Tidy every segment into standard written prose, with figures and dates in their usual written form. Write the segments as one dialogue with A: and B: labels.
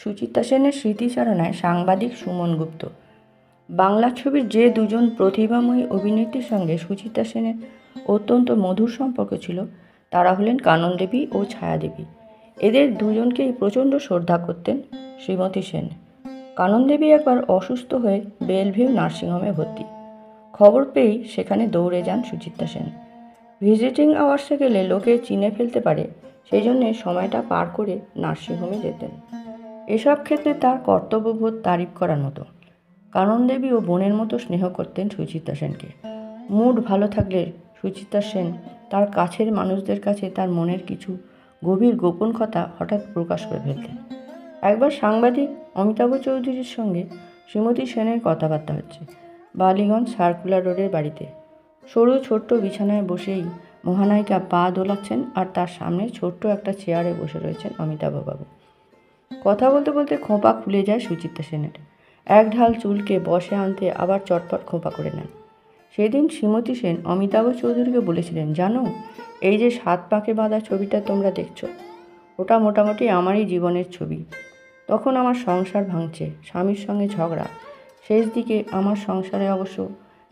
A: সুচিত্রা সেনের স্মৃতিচারণায় সাংবাদিক সুমন গুপ্ত। বাংলা ছবির যে দুজন প্রতিভাময়ী অভিনেত্রীর সঙ্গে সুচিত্রা সেনের অত্যন্ত মধুর সম্পর্ক ছিল তারা হলেন কানন দেবী ও ছায়াদেবী। এদের দুজনকেই প্রচণ্ড শ্রদ্ধা করতেন শ্রীমতী সেন। কানন দেবী একবার অসুস্থ হয়ে বেলভিউ নার্সিংহোমে ভর্তি। খবর পেয়েই সেখানে দৌড়ে যান সুচিত্রা সেন। ভিজিটিং আওয়ার্সে গেলে লোকে চিনে ফেলতে পারে, সেই জন্যে সময়টা পার করে নার্সিংহোমে যেতেন। এসব ক্ষেত্রে তার কর্তব্যবোধ তারিফ করার মতো। কানন দেবী ও বোনের মতো স্নেহ করতেন সুচিত্রা সেনকে। মুড ভালো থাকলে সুচিত্রা সেন তার কাছের মানুষদের কাছে তার মনের কিছু গভীর গোপন কথা হঠাৎ প্রকাশ করে ফেলতেন। একবার সাংবাদিক অমিতাভ চৌধুরীর সঙ্গে শ্রীমতী সেনের কথাবার্তা হচ্ছে বালিগঞ্জ সার্কুলার রোডের বাড়িতে। সরু ছোট্ট বিছানায় বসেই মহানায়িকা পা দোলাচ্ছেন আর তার সামনে ছোট্ট একটা চেয়ারে বসে রয়েছেন অমিতাভবাবু। কথা বলতে বলতে খোঁপা খুলে যায় সুচিত্রা সেনের। এক ঢাল চুলকে বসে আনতে আবার চটপট খোঁপা করে নেন। সেদিন শ্রীমতী সেন অমিতাভ চৌধুরীকে বলেছিলেন, জানো, এই যে 7 পাকে বাঁধা ছবিটা তোমরা দেখছো, ওটা মোটামুটি আমারই জীবনের ছবি। তখন আমার সংসার ভাঙছে, স্বামীর সঙ্গে ঝগড়া। শেষ দিকে আমার সংসারে অবশ্য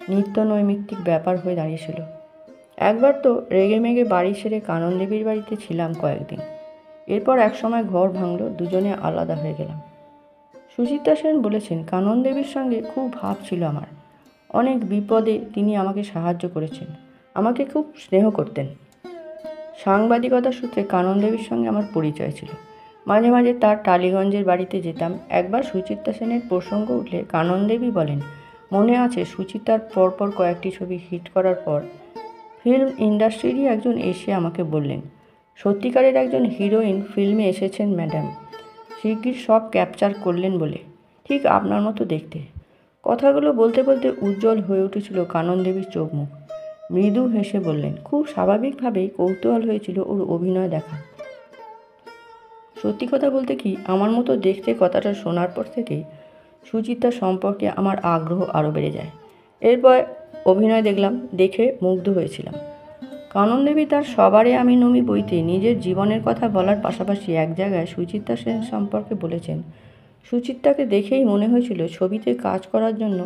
A: নিত্য নৈমিত্তিক ব্যাপার হয়ে দাঁড়িয়েছিল। একবার তো রেগে মেগে বাড়ি ছেড়ে কানন দেবীর বাড়িতে ছিলাম কয়েকদিন। এরপর একসময় ঘর ভাঙল, দুজনে আলাদা হয়ে গেলাম। সুচিত্রা সেন বলেছেন, কানন দেবীর সঙ্গে খুব ভাব ছিল আমার। অনেক বিপদে তিনি আমাকে সাহায্য করেছেন, আমাকে খুব স্নেহ করতেন। সাংবাদিকতা সূত্রে কানন দেবীর সঙ্গে আমার পরিচয় ছিল। মাঝে মাঝে তার টালিগঞ্জের বাড়িতে যেতাম। একবার সুচিত্রা সেনের প্রসঙ্গ উঠলে কানন দেবী বলেন, মনে আছে সুচিত্রার পরপর কয়েকটি ছবি হিট করার পর ফিল্ম ইন্ডাস্ট্রিরই একজন এসে আমাকে বললেন, সত্যিকারের একজন হিরোইন ফিল্মে এসেছেন ম্যাডাম, শিগগির সব ক্যাপচার করলেন বলে, ঠিক আপনার মতো দেখতে। কথাগুলো বলতে বলতে উজ্জ্বল হয়ে উঠেছিল কানন দেবীর চোখ মুখ। মৃদু হেসে বললেন, খুব স্বাভাবিকভাবেই কৌতূহল হয়েছিল ওর অভিনয় দেখা। সত্যি কথা বলতে কি, আমার মতো দেখতে কথাটা শোনার পর থেকেই সুচিত্রা সম্পর্কে আমার আগ্রহ আরও বেড়ে যায়। এরপর অভিনয় দেখলাম, দেখে মুগ্ধ হয়েছিলাম। কানন দেবী তার সবারে আমি নমি বইতে নিজের জীবনের কথা বলার পাশাপাশি এক জায়গায় সুচিত্রা সেন সম্পর্কে বলেছেন, সুচিত্রাকে দেখেই মনে হয়েছিল ছবিতে কাজ করার জন্য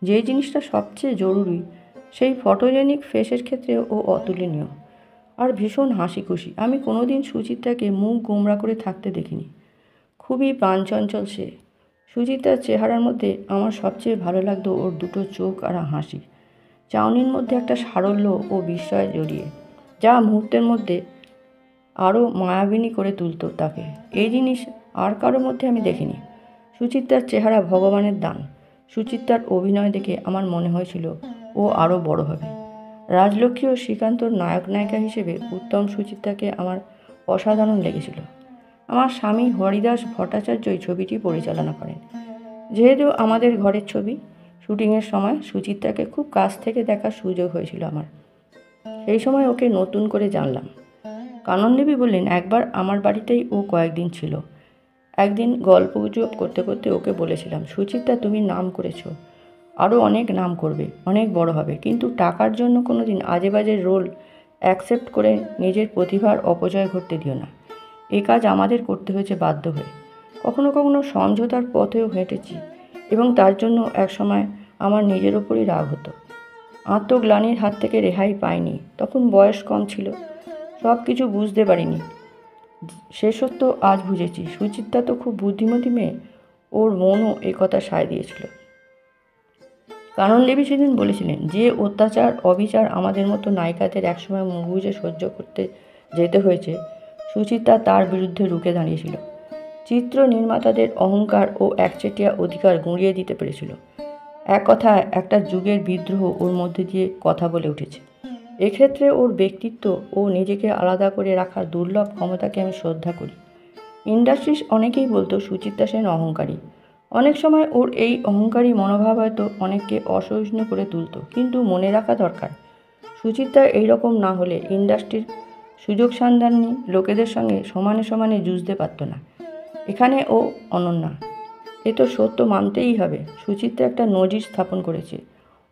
A: যে জিনিসটা সবচেয়ে জরুরি, সেই ফটোজেনিক ফেসের ক্ষেত্রে ও অতুলনীয় আর ভীষণ হাসি খুশি। আমি কোনোদিন সুচিত্রাকে মুখ গোমরা করে থাকতে দেখিনি। খুবই প্রাণচঞ্চল সে। সুচিত্রার চেহারার মধ্যে আমার সবচেয়ে ভালো লাগতো ওর দুটো চোখ আর হাসি, চাউনির মধ্যে একটা সারল্য ও বিস্ময় জড়িয়ে, যা মুহূর্তের মধ্যে আরও মায়াবিনী করে তুলত তাকে। এই জিনিস আর কারোর মধ্যে আমি দেখিনি। সুচিত্রার চেহারা ভগবানের দান। সুচিত্রার অভিনয় দেখে আমার মনে হয়েছিল ও আরও বড় হবে। রাজলক্ষ্মী ও শ্রীকান্তর নায়ক নায়িকা হিসেবে উত্তম সুচিত্রাকে আমার অসাধারণ লেগেছিল। আমার স্বামী হরিদাস ভট্টাচার্য এই ছবিটি পরিচালনা করেন। যেহেতু আমাদের ঘরের ছবি, শুটিংয়ের সময় সুচিত্রাকে খুব কাছ থেকে দেখার সুযোগ হয়েছিল আমার। সেই সময় ওকে নতুন করে জানলাম। কানন দেবী বললেন, একবার আমার বাড়িতেই ও কয়েকদিন ছিল। একদিন গল্পগুজব করতে করতে ওকে বলেছিলাম, সুচিত্রা, তুমি নাম করেছ, আরও অনেক নাম করবে, অনেক বড় হবে, কিন্তু টাকার জন্য কোনো দিন আজে বাজে রোল অ্যাকসেপ্ট করে নিজের প্রতিভার অপচয় ঘটতে দিও না। এ কাজ আমাদের করতে হয়েছে বাধ্য হয়ে। কখনো কখনো সমঝোতার পথেও হেঁটেছি এবং তার জন্য একসময় আমার নিজের ওপরই রাগ হতো। আত্মগ্লানির হাত থেকে রেহাই পাইনি। তখন বয়স কম ছিল, সব কিছু বুঝতে পারিনি। সে সত্য আজ বুঝেছি। সুচিত্রা তো খুব বুদ্ধিমতী মেয়ে, ওর মনও এ কথা সায় দিয়েছিল। কানন দেবী সেদিন বলেছিলেন, যে অত্যাচার অবিচার আমাদের মতো নায়িকাদের একসময় মুখ বুজে সহ্য করতে যেতে হয়েছে, সুচিত্রা তার বিরুদ্ধে রুখে দাঁড়িয়েছিল। চিত্র নির্মাতাদের অহংকার ও একচেটিয়া অধিকার গুঁড়িয়ে দিতে পেরেছিল। এক কথায় একটা যুগের বিদ্রোহ ওর মধ্যে দিয়ে কথা বলে উঠেছে। এক্ষেত্রে ওর ব্যক্তিত্ব ও নিজেকে আলাদা করে রাখার দুর্লভ ক্ষমতাকে আমি শ্রদ্ধা করি। ইন্ডাস্ট্রির অনেকেই বলতো সুচিত্রা সেন অহংকারী। অনেক সময় ওর এই অহংকারী মনোভাব হয়তো অনেককে অসহিষ্ণু করে তুলত, কিন্তু মনে রাখা দরকার, সুচিত্রা এইরকম না হলে ইন্ডাস্ট্রির সুযোগ সন্ধানী লোকেদের সঙ্গে সমানে সমানে যুঝতে পারত না। এখানে ও অনন্যা, এ তো সত্য মানতেই হবে। সুচিত্রা একটা নজির স্থাপন করেছে।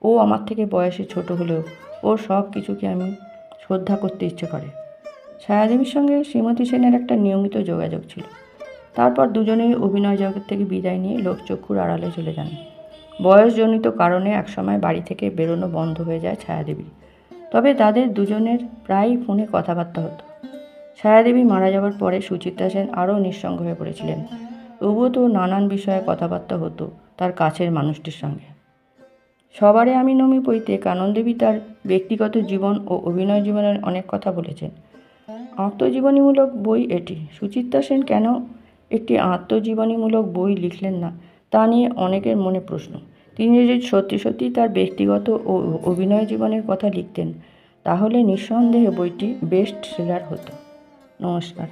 A: ও আমার থেকে বয়সে ছোট হলেও ওর সব কিছুকে আমি শ্রদ্ধা করতে ইচ্ছে করে। ছায়াদেবীর সঙ্গে শ্রীমতী সেনের একটা নিয়মিত যোগাযোগ ছিল। তারপর দুজনেই অভিনয় জগৎ থেকে বিদায় নিয়ে লোকচক্ষুর আড়ালে চলে যান। বয়সজনিত কারণে একসময় বাড়ি থেকে বেরোনো বন্ধ হয়ে যায় ছায়াদেবীর। তবে তাদের দুজনের প্রায়ই ফোনে কথাবার্তা হতো। ছায়াদেবী মারা যাওয়ার পরে সুচিত্রা সেন আরও নিঃসঙ্গ হয়ে পড়েছিলেন। তবুও তো নানান বিষয়ে কথাবার্তা হতো তার কাছের মানুষটির সঙ্গে। সবারে আমি নমি বইতে কাননদেবী তার ব্যক্তিগত জীবন ও অভিনয় জীবনের অনেক কথা বলেছেন। আত্মজীবনীমূলক বই এটি। সুচিত্রা সেন কেন একটি আত্মজীবনীমূলক বই লিখলেন না তা নিয়ে অনেকের মনে প্রশ্ন। তিনি যদি সত্যি সত্যি তার ব্যক্তিগত ও অভিনয় জীবনের কথা লিখতেন তাহলে নিঃসন্দেহে বইটি বেস্ট সেলার হতো। নমস্কার।